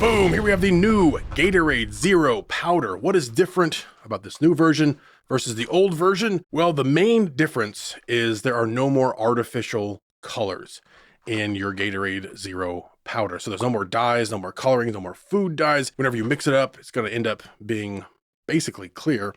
Boom, here we have the new Gatorade Zero Powder. What is different about this new version versus the old version? Well, the main difference is there are no more artificial colors in your Gatorade Zero Powder. So there's no more dyes, no more coloring, no more food dyes. Whenever you mix it up, it's going to end up being basically clear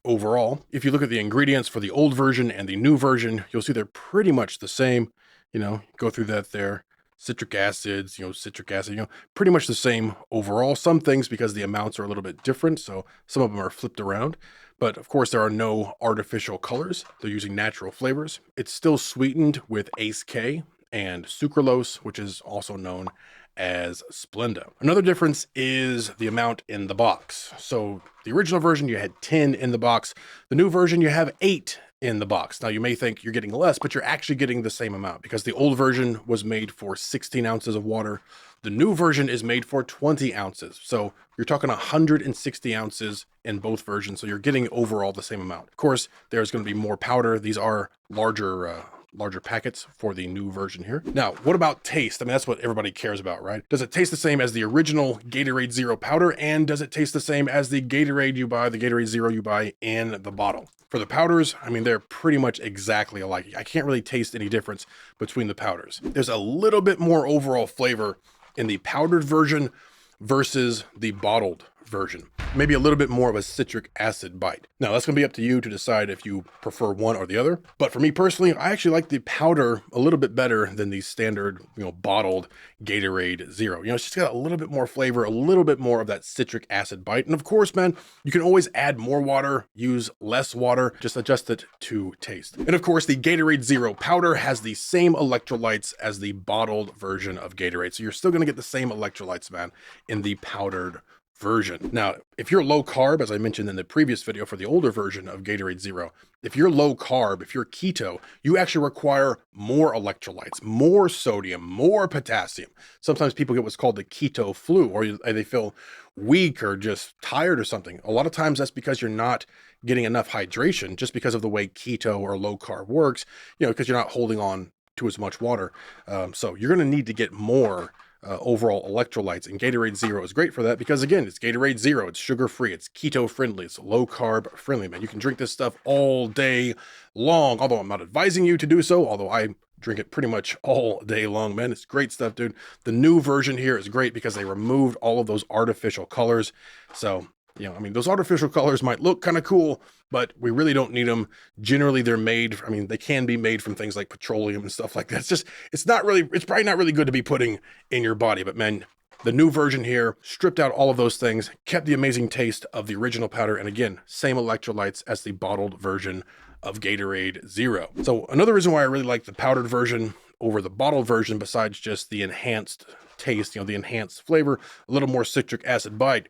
overall. If you look at the ingredients for the old version and the new version, you'll see they're pretty much the same. Go through that there. Citric acids, citric acid, pretty much the same overall. Some things, because the amounts are a little bit different, so some of them are flipped around. But of course, there are no artificial colors. They're using natural flavors. It's still sweetened with Ace K and sucralose, which is also known as Splenda. Another difference is the amount in the box. So the original version, you had 10 in the box. The new version, you have 8 in the box. Now you may think you're getting less, but you're actually getting the same amount, because the old version was made for 16 ounces of water. The new version is made for 20 ounces. So you're talking 160 ounces in both versions. So you're getting overall the same amount. Of course, there's going to be more powder. These are larger packets for the new version here. Now, what about taste? I mean, that's what everybody cares about, right? Does it taste the same as the original Gatorade Zero Powder? And does it taste the same as the Gatorade you buy, the Gatorade Zero you buy in the bottle? For the powders, I mean, they're pretty much exactly alike. I can't really taste any difference between the powders. There's a little bit more overall flavor in the powdered version versus the bottled version. Maybe a little bit more of a citric acid bite. Now, that's gonna be up to you to decide if you prefer one or the other. But for me personally, I actually like the powder a little bit better than the standard, bottled Gatorade Zero. It's just got a little bit more flavor, a little bit more of that citric acid bite. And of course, man, you can always add more water, use less water, just adjust it to taste. And of course, the Gatorade Zero Powder has the same electrolytes as the bottled version of Gatorade. So you're still gonna get the same electrolytes, man, in the powdered version. Now, if you're low carb, as I mentioned in the previous video for the older version of Gatorade Zero, if you're low carb, if you're keto, you actually require more electrolytes, more sodium, more potassium. Sometimes people get what's called the keto flu, or they feel weak or just tired or something. A lot of times that's because you're not getting enough hydration, just because of the way keto or low carb works, because you're not holding on to as much water. So you're going to need to get more overall electrolytes, and Gatorade Zero is great for that, because again, it's Gatorade Zero, it's sugar-free, it's keto friendly, it's low carb friendly, man. You can drink this stuff all day long, although I'm not advising you to do so, although I drink it pretty much all day long, man. It's great stuff, dude. The new version here is great because they removed all of those artificial colors. So those artificial colors might look kind of cool, but we really don't need them. Generally, they're made, they can be made from things like petroleum and stuff like that. It's probably not really good to be putting in your body. But man, the new version here stripped out all of those things, kept the amazing taste of the original powder, and again, same electrolytes as the bottled version of Gatorade Zero. So another reason why I really like the powdered version over the bottled version, besides just the enhanced taste, the enhanced flavor, a little more citric acid bite,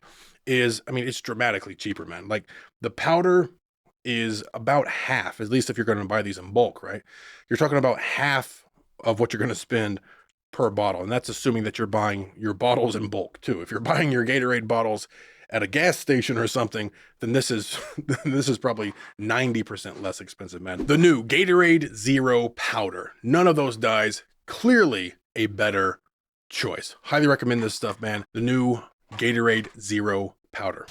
is, it's dramatically cheaper, man. Like, the powder is about half, at least if you're going to buy these in bulk, right? You're talking about half of what you're going to spend per bottle. And that's assuming that you're buying your bottles in bulk too. If you're buying your Gatorade bottles at a gas station or something, then this is probably 90% less expensive, man. The new Gatorade Zero Powder. None of those dyes. Clearly a better choice. Highly recommend this stuff, man. The new Gatorade Zero Powder.